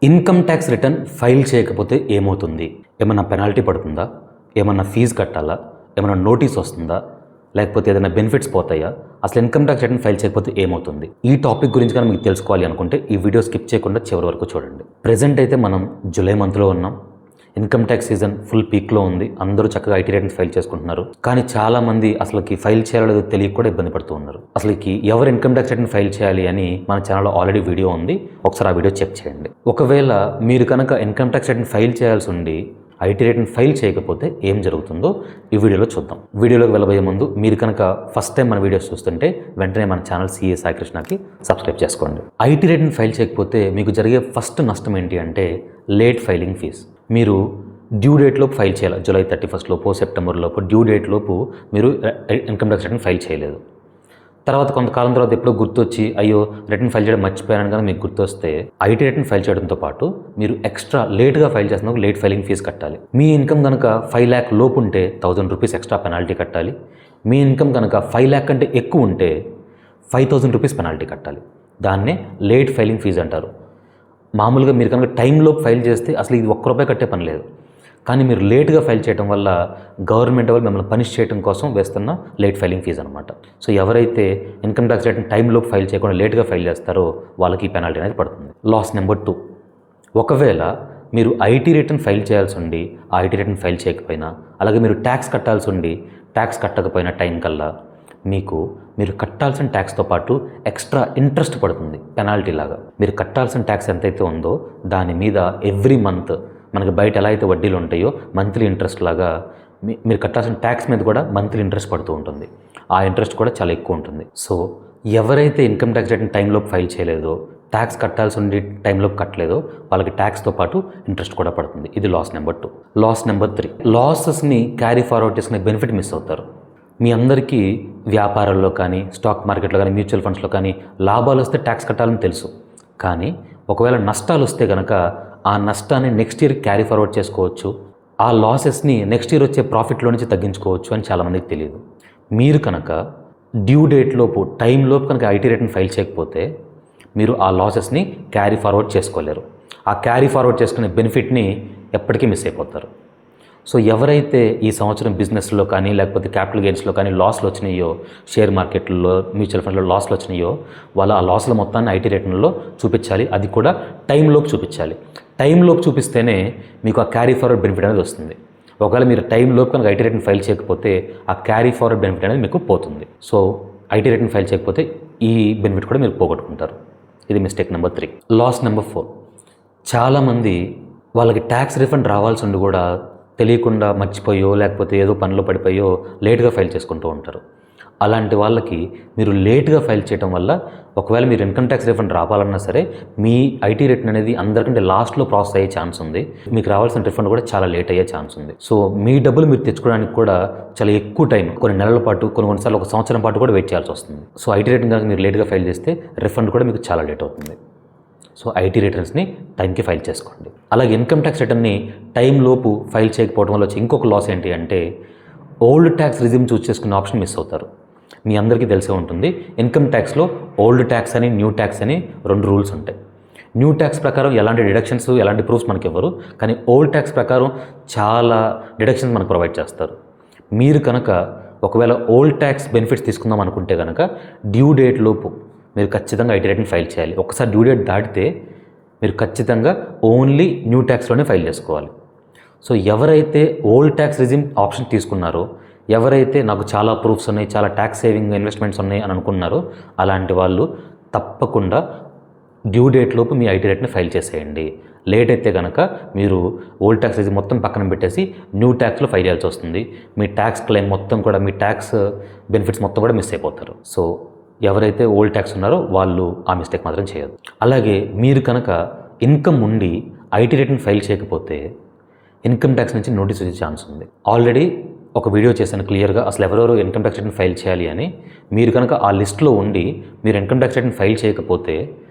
Income tax return file చేయకపోతే ఏమవుతుంది? ఏమన్నా పెనాల్టీ పడుతుందా? ఏమన్నా ఫీజు కట్టాలా? ఏమన్నా నోటీస్ వస్తుందా? లేకపోతే ఏదైనా బెనిఫిట్స్ పోతాయా? అసలు ఇన్కమ్ ట్యాక్స్ రిటర్న్ ఫైల్ చేయకపోతే ఏమవుతుంది? ఈ టాపిక్ గురించి కానీ మీకు తెలుసుకోవాలి అనుకుంటే ఈ వీడియో స్కిప్ చేయకుండా చివరి వరకు చూడండి. ప్రెజెంట్ అయితే మనం జూలై మంత్లో ఉన్నాం. ఇన్కమ్ ట్యాక్స్ సీజన్ ఫుల్ పీక్లో ఉంది. అందరూ చక్కగా ఐటీ రిటర్న్స్ ఫైల్ చేసుకుంటున్నారు. కానీ చాలామంది అసలుకి ఫైల్ చేయాలో తెలియక కూడా ఇబ్బంది పడుతూ ఉన్నారు. అసలుకి ఎవరు ఇన్కమ్ ట్యాక్స్ రిటర్న్ ఫైల్ చేయాలి అని మన ఛానల్లో ఆల్రెడీ వీడియో ఉంది. ఒకసారి ఆ వీడియో చెక్ చేయండి. ఒకవేళ మీరు కనుక ఇన్కమ్ ట్యాక్స్ రిటర్న్ ఫైల్ చేయాల్సి ఉండి ఐటీ రిటర్న్ ఫైల్ చేయకపోతే ఏం జరుగుతుందో ఈ వీడియోలో చూద్దాం. వీడియోలోకి వెళ్ళబోయే ముందు మీరు కనుక ఫస్ట్ టైం మన వీడియోస్ చూస్తుంటే వెంటనే మన ఛానల్ సిఏ సాయి కృష్ణకి సబ్స్క్రైబ్ చేసుకోండి. ఐటీ రిటర్న్ ఫైల్ చేయకపోతే మీకు జరిగే ఫస్ట్ నష్టం ఏంటి అంటే లేట్ ఫైలింగ్ ఫీజ్. మీరు డ్యూ డేట్ లోపు ఫైల్ చేయాలి. జూలై 31 లోపు, సెప్టెంబర్ లోపు డ్యూ డేట్ లోపు మీరు ఇన్కమ్ ట్యాక్స్ రిటర్న్ ఫైల్ చేయలేదు. తర్వాత కొంతకాలం తర్వాత ఎప్పుడో గుర్తొచ్చి అయ్యో రిటర్న్ ఫైల్ చేయడం మర్చిపోయాను కానీ మీకు గుర్తొస్తే ఐటీ రిటర్న్ ఫైల్ చేయడంతో పాటు మీరు ఎక్స్ట్రా లేట్గా ఫైల్ చేస్తున్నప్పుడు లేట్ ఫైలింగ్ ఫీజు కట్టాలి. మీ ఇన్కమ్ కనుక 5 lakh లోపు ఉంటే 1000 రూపీస్ ఎక్స్ట్రా పెనాల్టీ కట్టాలి. మీ ఇన్కమ్ కనుక 5 lakh కంటే ఎక్కువ ఉంటే 5000 రూపీస్ పెనాల్టీ కట్టాలి. దాన్నే లేట్ ఫైలింగ్ ఫీజు అంటారు. మామూలుగా మీరు కనుక టైంలోపు ఫైల్ చేస్తే అసలు ఇది ₹1 కట్టే పని లేదు. కానీ మీరు లేట్గా ఫైల్ చేయడం వల్ల గవర్నమెంట్ వాళ్ళు మిమ్మల్ని పనిష్ చేయడం కోసం వేస్తున్న లేట్ ఫైలింగ్ ఫీజు అనమాట. సో ఎవరైతే ఇన్కమ్ ట్యాక్స్ రిటర్న్ టైంలోపు ఫైల్ చేయకుండా లేట్గా ఫైల్ చేస్తారో వాళ్ళకి ఈ పెనాల్టీ అనేది పడుతుంది. లాస్ నెంబర్ 2, ఒకవేళ మీరు ఐటీ రిటర్న్ ఫైల్ చేయాల్సి ఉండి ఆ ఐటీ రిటర్న్ ఫైల్ చేయకపోయినా, అలాగే మీరు ట్యాక్స్ కట్టాల్సి ఉండి ట్యాక్స్ కట్టకపోయిన టైం కల్లా మీరు కట్టాల్సిన ట్యాక్స్తో పాటు ఎక్స్ట్రా ఇంట్రెస్ట్ పడుతుంది పెనాల్టీ లాగా. మీరు కట్టాల్సిన ట్యాక్స్ ఎంతైతే ఉందో దాని మీద ఎవ్రీ మంత్ మనకి బయట ఎలా అయితే వడ్డీలు ఉంటాయో మంత్లీ ఇంట్రెస్ట్ లాగా మీరు కట్టాల్సిన ట్యాక్స్ మీద కూడా మంత్లీ ఇంట్రెస్ట్ పడుతూ ఉంటుంది. ఆ ఇంట్రెస్ట్ కూడా చాలా ఎక్కువ ఉంటుంది. సో ఎవరైతే ఇన్కమ్ ట్యాక్స్ రిటర్న్ టైంలోపు ఫైల్ చేయలేదో, ట్యాక్స్ కట్టాల్సి ఉండి టైంలోపు కట్టలేదో వాళ్ళకి ట్యాక్స్తో పాటు ఇంట్రెస్ట్ కూడా పడుతుంది. ఇది లాస్ నెంబర్ 2. లాస్ నెంబర్ 3, లాసెస్ని క్యారీ ఫార్వర్డ్ చేసుకునే బెనిఫిట్ మిస్ అవుతారు. మీ అందరికీ వ్యాపారాల్లో కానీ, స్టాక్ మార్కెట్లో కానీ, మ్యూచువల్ ఫండ్స్లో కానీ లాభాలు వస్తే ట్యాక్స్ కట్టాలని తెలుసు. కానీ ఒకవేళ నష్టాలు వస్తే కనుక ఆ నష్టాన్ని నెక్స్ట్ ఇయర్ క్యారీ ఫార్వర్డ్ చేసుకోవచ్చు. ఆ లాసెస్ని నెక్స్ట్ ఇయర్ వచ్చే ప్రాఫిట్లో నుంచి తగ్గించుకోవచ్చు అని చాలామందికి తెలియదు. మీరు కనుక డ్యూ డేట్ లోపు టైంలోపు కనుక ఐటీ రిటర్న్ ఫైల్ చేయకపోతే మీరు ఆ లాసెస్ని క్యారీ ఫార్వర్డ్ చేసుకోలేరు. ఆ క్యారీ ఫార్వర్డ్ చేసుకునే బెనిఫిట్ని ఎప్పటికీ మిస్ అయిపోతారు. సో ఎవరైతే ఈ సంవత్సరం బిజినెస్లో కానీ లేకపోతే క్యాపిటల్ గెయిన్స్లో కానీ లాస్లు వచ్చినాయో, షేర్ మార్కెట్లో, మ్యూచువల్ ఫండ్లో లాస్లు వచ్చినాయో వాళ్ళు ఆ లాస్ల మొత్తాన్ని ఐటీ రిటర్న్లో చూపించాలి. అది కూడా టైంలోపు చూపించాలి. టైంలోపు చూపిస్తేనే మీకు ఆ క్యారీ ఫార్వర్డ్ బెనిఫిట్ అనేది వస్తుంది. ఒకవేళ మీరు టైంలోపు కనుక ఐటీ రిటర్న్ ఫైల్ చేయకపోతే ఆ క్యారీ ఫార్వర్డ్ బెనిఫిట్ అనేది మీకు పోతుంది. సో ఐటీ రిటర్న్ ఫైల్ చేయకపోతే ఈ బెనిఫిట్ కూడా మీరు పోగొట్టుకుంటారు. ఇది మిస్టేక్ నెంబర్ 3. లాస్ నెంబర్ 4, చాలామంది వాళ్ళకి ట్యాక్స్ రిఫండ్ రావాల్సి ఉండి కూడా తెలియకుండా మర్చిపోయో లేకపోతే ఏదో పనిలో పడిపోయో లేట్గా ఫైల్ చేసుకుంటూ ఉంటారు. అలాంటి వాళ్ళకి మీరు లేట్గా ఫైల్ చేయడం వల్ల ఒకవేళ మీరు ఇన్కమ్ ట్యాక్స్ రిఫండ్ రావాలన్నా సరే మీ ఐటీ రిటర్న్ అనేది అందరికంటే లాస్ట్లో ప్రాసెస్ అయ్యే ఛాన్స్ ఉంది. మీకు రావాల్సిన రిఫండ్ కూడా చాలా లేట్ అయ్యే ఛాన్స్ ఉంది. సో మీ డబ్బులు మీరు తెచ్చుకోవడానికి కూడా చాలా ఎక్కువ టైం, కొన్ని నెలల పాటు, కొన్నిసార్లు 1 సంవత్సరం పాటు కూడా వెయిట్ చేయాల్సి వస్తుంది. సో ఐటీ రిటర్న్ కనుక మీరు లేట్గా ఫైల్ చేస్తే రిఫండ్ కూడా మీకు చాలా లేట్ అవుతుంది. సో ఐటీ రిటర్న్స్ని టైంకి ఫైల్ చేసుకోండి. అలాగే ఇన్కమ్ ట్యాక్స్ రిటర్న్ని టైంలోపు ఫైల్ చేయకపోవడం వల్ల వచ్చి ఇంకొక లాస్ ఏంటి అంటే ఓల్డ్ ట్యాక్స్ రిజిమ్ చూస్ చేసుకునే ఆప్షన్ మిస్ అవుతారు. మీ అందరికీ తెలిసే ఉంటుంది, ఇన్కమ్ ట్యాక్స్లో ఓల్డ్ ట్యాక్స్ అని, న్యూ ట్యాక్స్ అని 2 రూల్స్ ఉంటాయి. న్యూ ట్యాక్స్ ప్రకారం ఎలాంటి డిడక్షన్స్, ఎలాంటి ప్రూఫ్స్ మనకి ఇవ్వరు. కానీ ఓల్డ్ ట్యాక్స్ ప్రకారం చాలా డిడక్షన్స్ మనకు ప్రొవైడ్ చేస్తారు. మీరు కనుక ఒకవేళ ఓల్డ్ ట్యాక్స్ బెనిఫిట్స్ తీసుకుందాం అనుకుంటే కనుక డ్యూ డేట్ లోపు మీరు ఖచ్చితంగా ఐటీ రిటర్న్ ఫైల్ చేయాలి. ఒకసారి డ్యూ డేట్ దాటితే మీరు ఖచ్చితంగా ఓన్లీ న్యూ ట్యాక్స్లోనే ఫైల్ చేసుకోవాలి. సో ఎవరైతే ఓల్డ్ ట్యాక్స్ రిజిమ్ ఆప్షన్ తీసుకున్నారో, ఎవరైతే నాకు చాలా ప్రూఫ్స్ ఉన్నాయి, చాలా ట్యాక్స్ సేవింగ్ ఇన్వెస్ట్మెంట్స్ ఉన్నాయి అని అనుకున్నారో అలాంటి వాళ్ళు తప్పకుండా డ్యూ డేట్ లోపు మీ ఐటీ రిటర్న్ ఫైల్ చేసేయండి. లేట్ అయితే కనుక మీరు ఓల్డ్ ట్యాక్స్ రిజిమ్ మొత్తం పక్కన పెట్టేసి న్యూ ట్యాక్స్లో ఫైల్ చేయాల్సి వస్తుంది. మీ ట్యాక్స్ క్లెయిమ్ మొత్తం కూడా, మీ ట్యాక్స్ బెనిఫిట్స్ మొత్తం కూడా మిస్ అయిపోతారు. సో ఎవరైతే ఓల్డ్ ట్యాక్స్ ఉన్నారో వాళ్ళు ఆ మిస్టేక్ మాత్రం చేయదు. అలాగే మీరు కనుక ఇన్కమ్ ఉండి ఐటీ రిటర్న్ ఫైల్ చేయకపోతే ఇన్కమ్ ట్యాక్స్ నుంచి నోటీస్ వచ్చే ఛాన్స్ ఉంది. ఆల్రెడీ ఒక వీడియో చేశాను క్లియర్గా, అసలు ఎవరెవరు ఇన్కమ్ ట్యాక్స్ రిటర్న్ ఫైల్ చేయాలి అని. మీరు కనుక ఆ లిస్ట్లో ఉండి మీరు ఇన్కమ్ ట్యాక్స్ రిటర్న్ ఫైల్ చేయకపోతే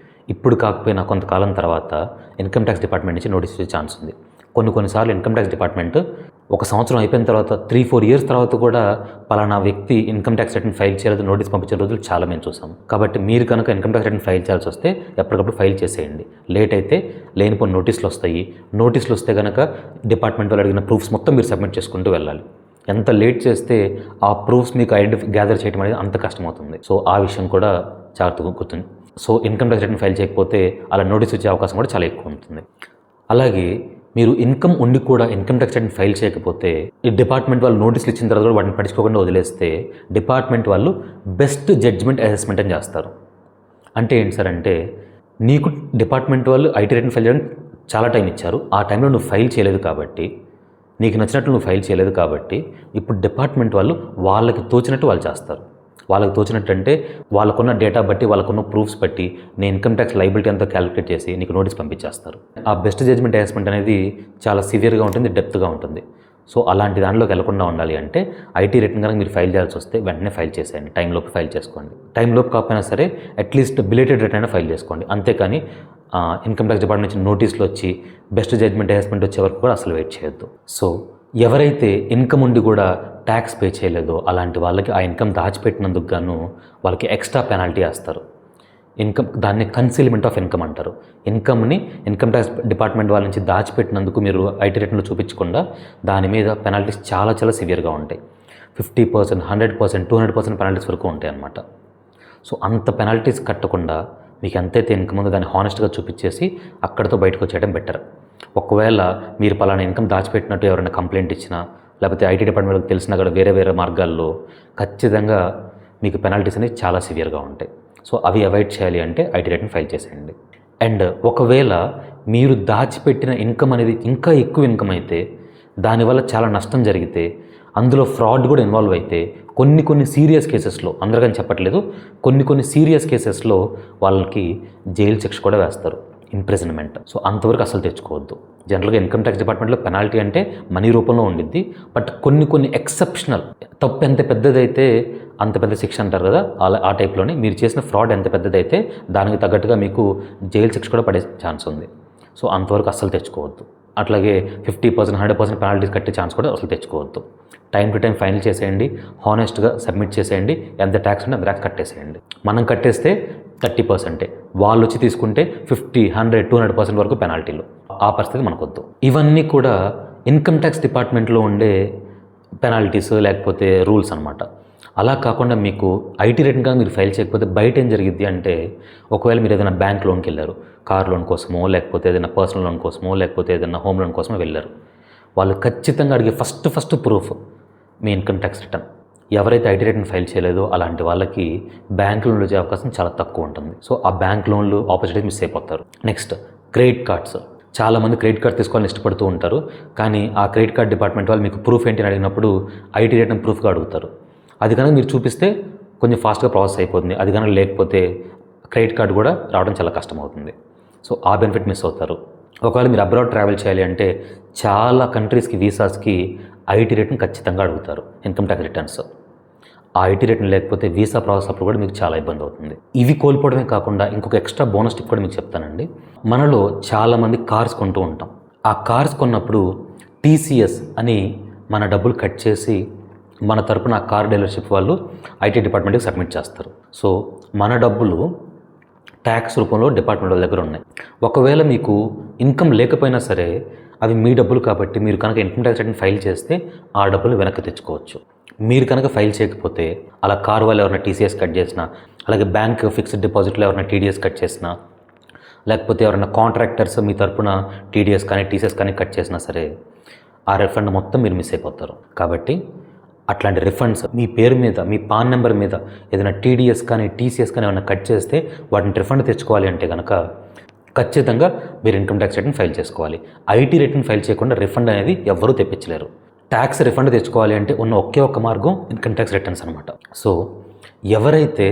ఇప్పుడు కాకపోయినా కొంతకాలం తర్వాత ఇన్కమ్ ట్యాక్స్ డిపార్ట్మెంట్ నుంచి నోటీస్ వచ్చే ఛాన్స్ ఉంది. కొన్నిసార్లు ఇన్కమ్ ట్యాక్స్ డిపార్ట్మెంట్ ఒక సంవత్సరం అయిపోయిన తర్వాత 3-4 ఇయర్స్ తర్వాత కూడా పలానా వ్యక్తి ఇన్కమ్ ట్యాక్స్ రిటర్న్ ఫైల్ చేయలేదు నోటీస్ పంపించిన రోజులు చాలా మేము చూసాం. కాబట్టి మీరు కనుక ఇన్కమ్ ట్యాక్స్ రిటర్న్ ఫైల్ చేయాల్సి వస్తే ఎప్పటికప్పుడు ఫైల్ చేసేయండి. లేట్ అయితే లేనిపోయిన నోటీసులు వస్తాయి. నోటీసులు వస్తే కనుక డిపార్ట్మెంట్ వాళ్ళు అడిగిన ప్రూఫ్స్ మొత్తం మీరు సబ్మిట్ చేసుకుంటూ వెళ్ళాలి. ఎంత లేట్ చేస్తే ఆ ప్రూఫ్స్ మీకు గ్యాదర్ చేయడం అనేది అంత కష్టమవుతుంది. సో ఆ విషయం కూడా జాగ్రత్తగా గుర్తుంది. So income tax return file చేయకపోతే అలా నోటీస్ వచ్చే అవకాశం కూడా చాలా ఎక్కువ ఉంటుంది. అలాగే మీరు ఇన్కమ్ ఉండి కూడా ఇన్కమ్ ట్యాక్స్ రిటర్న్ ఫైల్ చేయకపోతే ఈ డిపార్ట్మెంట్ వాళ్ళు నోటీసులు ఇచ్చిన తర్వాత కూడా వాటిని పట్టించుకోకుండా వదిలేస్తే డిపార్ట్మెంట్ వాళ్ళు బెస్ట్ జడ్జ్మెంట్ అసెస్మెంట్ అని చేస్తారు. అంటే ఏంటి సార్ అంటే, నీకు డిపార్ట్మెంట్ వాళ్ళు ఐటీ రిటర్న్ ఫైల్ చేయడానికి చాలా టైం ఇచ్చారు. ఆ టైంలో నువ్వు ఫైల్ చేయలేదు కాబట్టి, నీకు నచ్చినట్లు నువ్వు ఫైల్ చేయలేదు కాబట్టి ఇప్పుడు డిపార్ట్మెంట్ వాళ్ళు వాళ్ళకి తోచినట్టు వాళ్ళు చేస్తారు. వాళ్ళకి తోచినట్టు అంటే వాళ్ళకున్న డేటా బట్టి, వాళ్ళకున్న ప్రూఫ్స్ బట్టి నేను ఇన్కమ్ ట్యాక్స్ లైబిలిటీ అంతా క్యాలిక్యులేట్ చేసి నీకు నోటీస్ పంపించేస్తారు. ఆ బెస్ట్ జడ్జ్మెంట్ అసెస్మెంట్ అనేది చాలా సివియర్గా ఉంటుంది, డెప్త్గా ఉంటుంది. సో అలాంటి దానిలోకి వెళ్లకుండా ఉండాలి అంటే ఐటీ రిటర్న్ కనుక మీరు ఫైల్ చేయాల్సి వస్తే వెంటనే ఫైల్ చేసేయండి. టైంలోపు ఫైల్ చేసుకోండి. టైంలోపు కాకపోయినా సరే అట్లీస్ట్ బిలేటెడ్ రిటర్న్ అయినా ఫైల్ చేసుకోండి. అంతేకాని ఇన్కమ్ ట్యాక్స్ డిపార్ట్మెంట్ నుంచి నోటీసులు వచ్చి బెస్ట్ జడ్జ్మెంట్ అసెస్మెంట్ వచ్చే వరకు కూడా అసలు వెయిట్ చేయొద్దు. సో ఎవరైతే ఇన్కమ్ ఉండి కూడా ట్యాక్స్ పే చేయలేదో అలాంటి వాళ్ళకి ఆ ఇన్కమ్ దాచిపెట్టినందుకు గాను వాళ్ళకి ఎక్స్ట్రా పెనాల్టీ వేస్తారు. దాన్ని కన్సీల్మెంట్ ఆఫ్ ఇన్కమ్ అంటారు. ఇన్కమ్ని ఇన్కమ్ ట్యాక్స్ డిపార్ట్మెంట్ వాళ్ళ నుంచి దాచిపెట్టినందుకు మీరు ఐటీ రిటర్న్లో చూపించకుండా దాని మీద పెనాల్టీస్ చాలా చాలా సివియర్గా ఉంటాయి. 50%, 100%, 200% పెనాల్టీస్ వరకు ఉంటాయి అన్నమాట. సో అంత పెనాల్టీస్ కట్టకుండా మీకు ఎంతైతే ఇన్కమ్ ఉందో దాన్ని హానెస్ట్గా చూపించేసి అక్కడితో బయటకు వచ్చేయడం బెటర్. ఒకవేళ మీరు పలానా ఇన్కమ్ దాచిపెట్టినట్టు ఎవరైనా కంప్లైంట్ ఇచ్చినా లేకపోతే ఐటీ డిపార్ట్మెంట్కి తెలిసినా కూడా వేరే మార్గాల్లో ఖచ్చితంగా మీకు పెనాల్టీస్ అనేవి చాలా సివియర్గా ఉంటాయి. సో అవి అవాయిడ్ చేయాలి అంటే ఐటీ రిటర్న్ ఫైల్ చేసేయండి. అండ్ ఒకవేళ మీరు దాచిపెట్టిన ఇన్కమ్ అనేది ఇంకా ఎక్కువ ఇన్కమ్ అయితే, దానివల్ల చాలా నష్టం జరిగితే, అందులో ఫ్రాడ్ కూడా ఇన్వాల్వ్ అయితే కొన్ని సీరియస్ కేసెస్లో, అందరికని చెప్పట్లేదు, కొన్ని సీరియస్ కేసెస్లో వాళ్ళకి జైలు శిక్ష కూడా వేస్తారు, ఇంప్రిజన్మెంట్. సో అంతవరకు అసలు తెచ్చుకోవద్దు. జనరల్గా ఇన్కమ్ ట్యాక్స్ డిపార్ట్మెంట్లో పెనాల్టీ అంటే మనీ రూపంలో ఉండిద్ది. బట్ కొన్ని ఎక్సెప్షనల్, తప్పు ఎంత పెద్దదైతే అంత పెద్ద శిక్ష అంటారు కదా, ఆ టైప్లోనే మీరు చేసిన ఫ్రాడ్ ఎంత పెద్దదైతే దానికి తగ్గట్టుగా మీకు జైలు శిక్ష కూడా పడే ఛాన్స్ ఉంది. సో అంతవరకు అస్సలు తెచ్చుకోవద్దు. అట్లాగే 50%, 100% పెనాల్టీస్ కట్టే ఛాన్స్ కూడా అసలు తెచ్చుకోవద్దు. టైం టు టైం ఫైనల్ చేసేయండి, హానెస్ట్గా సబ్మిట్ చేసేయండి, ఎంత ట్యాక్స్ ఉంటే అంత ట్యాక్స్ కట్టేసేయండి. మనం కట్టేస్తే 30%, వాళ్ళు వచ్చి తీసుకుంటే 50, 100, 200% వరకు పెనాల్టీలు. ఆ పరిస్థితి మనకొద్దు. ఇవన్నీ కూడా ఇన్కమ్ ట్యాక్స్ డిపార్ట్మెంట్లో ఉండే పెనాల్టీస్ లేకపోతే రూల్స్ అనమాట. అలా కాకుండా మీకు ఐటీ రిటర్న్ కనుక మీరు ఫైల్ చేయకపోతే బయట ఏం జరిగిద్ది అంటే, ఒకవేళ మీరు ఏదైనా బ్యాంక్ లోన్కి వెళ్ళారు, కార్ లోన్ కోసమో లేకపోతే ఏదైనా పర్సనల్ లోన్ కోసమో లేకపోతే ఏదైనా హోమ్ లోన్ కోసమో వెళ్ళారు, వాళ్ళు ఖచ్చితంగా అడిగే ఫస్ట్ ప్రూఫ్ మీ ఇన్కమ్ ట్యాక్స్ రిటర్న్. ఎవరైతే ఐటీ రిటర్న్ ఫైల్ చేయలేదో అలాంటి వాళ్ళకి బ్యాంక్ లోన్లు వచ్చే అవకాశం చాలా తక్కువ ఉంటుంది. సో ఆ బ్యాంక్ లోన్లు ఆపర్చునిటీస్ మిస్ అయిపోతారు. Next credit cards. చాలామంది క్రెడిట్ కార్డ్ తీసుకోవాలని ఇష్టపడుతూ ఉంటారు, కానీ ఆ క్రెడిట్ కార్డ్ డిపార్ట్మెంట్ వాళ్ళు మీకు ప్రూఫ్ ఏంటి అని అడిగినప్పుడు ఐటీ రిటర్న్ ప్రూఫ్గా అడుగుతారు. అది కనుక మీరు చూపిస్తే కొంచెం ఫాస్ట్గా ప్రాసెస్ అయిపోతుంది. అది కనుక లేకపోతే క్రెడిట్ కార్డ్ కూడా రావడం చాలా కష్టం అవుతుంది. సో ఆ బెనిఫిట్ మిస్ అవుతారు. ఒకవేళ మీరు అబ్రాడ్ ట్రావెల్ చేయాలి అంటే చాలా కంట్రీస్కి వీసాస్కి ఐటీ రిటర్న్ ఖచ్చితంగా అడుగుతారు, ఇన్కమ్ ట్యాక్స్ రిటర్న్స్. ఆ ఐటీ రిటర్న్ లేకపోతే వీసా ప్రాసెస్ అప్పుడు కూడా మీకు చాలా ఇబ్బంది అవుతుంది. ఇవి కోల్పోవడమే కాకుండా ఇంకొక ఎక్స్ట్రా బోనస్ టిప్ కూడా మీకు చెప్తానండి. మనలో చాలామంది కార్స్ కొంటూ ఉంటాం. ఆ కార్స్ కొన్నప్పుడు టీసీఎస్ అని మన డబ్బులు కట్ చేసి మన తరపున ఆ కార్ డీలర్షిప్ వాళ్ళు ఐటీ డిపార్ట్మెంట్కి సబ్మిట్ చేస్తారు. సో మన డబ్బులు ట్యాక్స్ రూపంలో డిపార్ట్మెంట్ వాళ్ళ దగ్గర ఉన్నాయి. ఒకవేళ మీకు ఇన్కమ్ లేకపోయినా సరే అవి మీ డబ్బులు కాబట్టి మీరు కనుక ఇన్కమ్ ట్యాక్స్ రిటర్న్ ఫైల్ చేస్తే ఆ డబ్బులు వెనక్కి తెచ్చుకోవచ్చు. మీరు కనుక ఫైల్ చేయకపోతే అలా కార్ వాళ్ళు ఎవరైనా టీసీఎస్ కట్ చేసినా, అలాగే బ్యాంక్ ఫిక్స్డ్ డిపాజిట్లో ఎవరైనా టీడీఎస్ కట్ చేసినా, లేకపోతే ఎవరైనా కాంట్రాక్టర్స్ మీ తరపున టీడీఎస్ కానీ టీసీఎస్ కానీ కట్ చేసినా సరే ఆ రిఫండ్ మొత్తం మీరు మిస్ అయిపోతారు. కాబట్టి అట్లాంటి రిఫండ్స్ మీ పేరు మీద, మీ పాన్ నెంబర్ మీద ఏదైనా టీడీఎస్ కానీ టీసీఎస్ కానీ ఏమైనా కట్ చేస్తే వాటిని రిఫండ్ తెచ్చుకోవాలి అంటే కనుక ఖచ్చితంగా మీరు ఇన్కమ్ ట్యాక్స్ రిటర్న్ ఫైల్ చేసుకోవాలి. ఐటీ రిటర్న్ ఫైల్ చేయకుండా రిఫండ్ అనేది ఎవ్వరూ తెప్పించలేరు. ట్యాక్స్ రిఫండ్ తెచ్చుకోవాలి అంటే ఉన్న ఒకే ఒక్క మార్గం ఇన్కమ్ ట్యాక్స్ రిటర్న్స్ అనమాట. సో ఎవరైతే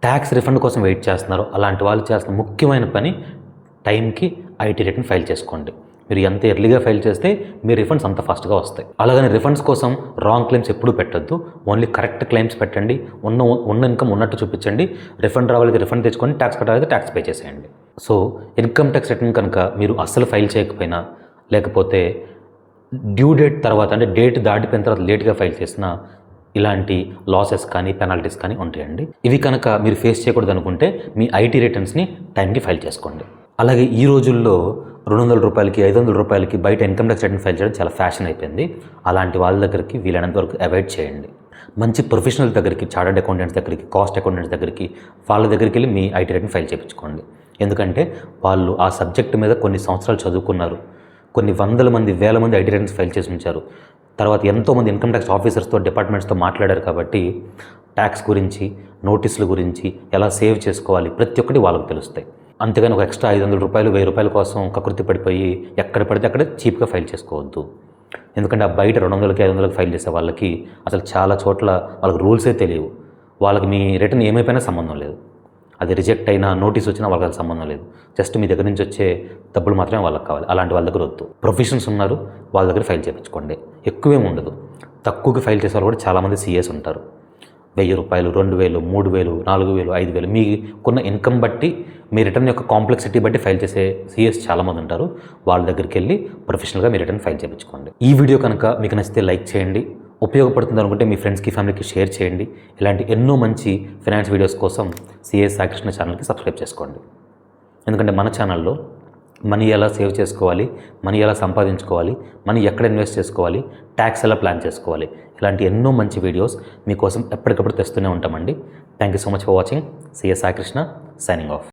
ట్యాక్స్ రిఫండ్ కోసం వెయిట్ చేస్తున్నారో అలాంటి వాళ్ళు చేస్తున్న ముఖ్యమైన పని టైంకి ఐటీ రిటర్న్ ఫైల్ చేసుకోండి. మీరు ఎంత ఎర్లీగా ఫైల్ చేస్తే మీ రిఫండ్స్ అంత ఫాస్ట్గా వస్తాయి. అలాగని రిఫండ్స్ కోసం రాంగ్ క్లెయిమ్స్ ఎప్పుడూ పెట్టద్దు. ఓన్లీ కరెక్ట్ క్లెయిమ్స్ పెట్టండి. ఉన్న ఇన్కమ్ ఉన్నట్టు చూపించండి. రిఫండ్ రావాలైతే రిఫండ్ తెచ్చుకొని ట్యాక్స్ కట్టాలైతే ట్యాక్స్ పే చేసేయండి. సో ఇన్కమ్ ట్యాక్స్ రిటర్న్ కనుక మీరు అస్సలు ఫైల్ చేయకపోయినా, లేకపోతే డ్యూ డేట్ తర్వాత అంటే డేట్ దాటిపోయిన తర్వాత లేట్గా ఫైల్ చేసిన ఇలాంటి లాసెస్ కానీ పెనాల్టీస్ కానీ ఉంటాయండి. ఇవి కనుక మీరు ఫేస్ చేయకూడదు అనుకుంటే మీ ఐటీ రిటర్న్స్ని టైంకి ఫైల్ చేసుకోండి. అలాగే ఈ రోజుల్లో ₹200, ₹500 బయట ఇన్కమ్ ట్యాక్స్ రిటర్న్ ఫైల్ చేయడం చాలా ఫ్యాషన్ అయిపోయింది. అలాంటి వాళ్ళ దగ్గరికి వీలైనంత వరకు అవాయిడ్ చేయండి. మంచి ప్రొఫెషనల్ దగ్గరికి, చార్టర్డ్ అకౌంటెంట్స్ దగ్గరికి, కాస్ట్ అకౌంటెంట్స్ దగ్గరికి, వాళ్ళ దగ్గరికి వెళ్ళి మీ ఐటీ రిటర్న్ ఫైల్ చేయించుకోండి. ఎందుకంటే వాళ్ళు ఆ సబ్జెక్ట్ మీద కొన్ని సంవత్సరాలు చదువుకున్నారు, కొన్ని వందల మంది, వేల మంది ఐటీ రిటర్న్స్ ఫైల్ చేసి ఉంచారు. తర్వాత ఎంతోమంది ఇన్కమ్ ట్యాక్స్ ఆఫీసర్స్తో, డిపార్ట్మెంట్స్తో మాట్లాడారు. కాబట్టి ట్యాక్స్ గురించి, నోటీసుల గురించి, ఎలా సేవ్ చేసుకోవాలి ప్రతి ఒక్కటి వాళ్ళకి తెలుస్తాయి. అంతేగాని ఒక ఎక్స్ట్రా ₹500, ₹1000 కోసం కకృతి పడిపోయి ఎక్కడ పడితే అక్కడ చీప్గా ఫైల్ చేసుకోవద్దు. ఎందుకంటే ఆ బయట 200కి 500కి ఫైల్ చేసే వాళ్ళకి అసలు చాలా చోట్ల వాళ్ళకి రూల్సే తెలియవు. వాళ్ళకి మీ రిటర్న్ ఏమైపోయినా సంబంధం లేదు. అది రిజెక్ట్ అయినా, నోటీస్ వచ్చినా వాళ్ళకి అది సంబంధం లేదు. జస్ట్ మీ దగ్గర నుంచి వచ్చే డబ్బులు మాత్రమే వాళ్ళకి కావాలి. అలాంటి వాళ్ళ దగ్గర వద్దు. ప్రొఫెషన్స్ ఉన్నారు, వాళ్ళ దగ్గర ఫైల్ చేయించుకోండి. ఎక్కువేం ఉండదు. తక్కువకి ఫైల్ చేసే వాళ్ళు కూడా చాలామంది సీఎస్ ఉంటారు. ₹1000, ₹2000, ₹3000, ₹4000, ₹5000 మీకున్న ఇన్కమ్ బట్టి, మీ రిటర్న్ యొక్క కాంప్లెక్సిటీ బట్టి ఫైల్ చేసే సీఎస్ చాలామంది ఉంటారు. వాళ్ళ దగ్గరికి వెళ్ళి ప్రొఫెషనల్గా మీ రిటర్న్ ఫైల్ చేయించుకోండి. ఈ వీడియో కనుక మీకు నచ్చితే లైక్ చేయండి. ఉపయోగపడుతుంది అనుకుంటే మీ ఫ్రెండ్స్కి, ఫ్యామిలీకి షేర్ చేయండి. ఇలాంటి ఎన్నో మంచి ఫైనాన్స్ వీడియోస్ కోసం సిఎస్ సాయికృష్ణ ఛానల్కి సబ్స్క్రైబ్ చేసుకోండి. ఎందుకంటే మన ఛానల్లో మనీ ఎలా సేవ్ చేసుకోవాలి, మనీ ఎలా సంపాదించుకోవాలి, మనీ ఎక్కడ ఇన్వెస్ట్ చేసుకోవాలి, ట్యాక్స్ ఎలా ప్లాన్ చేసుకోవాలి, ఇలాంటి ఎన్నో మంచి వీడియోస్ మీకోసం ఎప్పటికప్పుడు తెస్తూనే ఉంటామండి. Thank you so much for watching. CS Saikrishna signing off.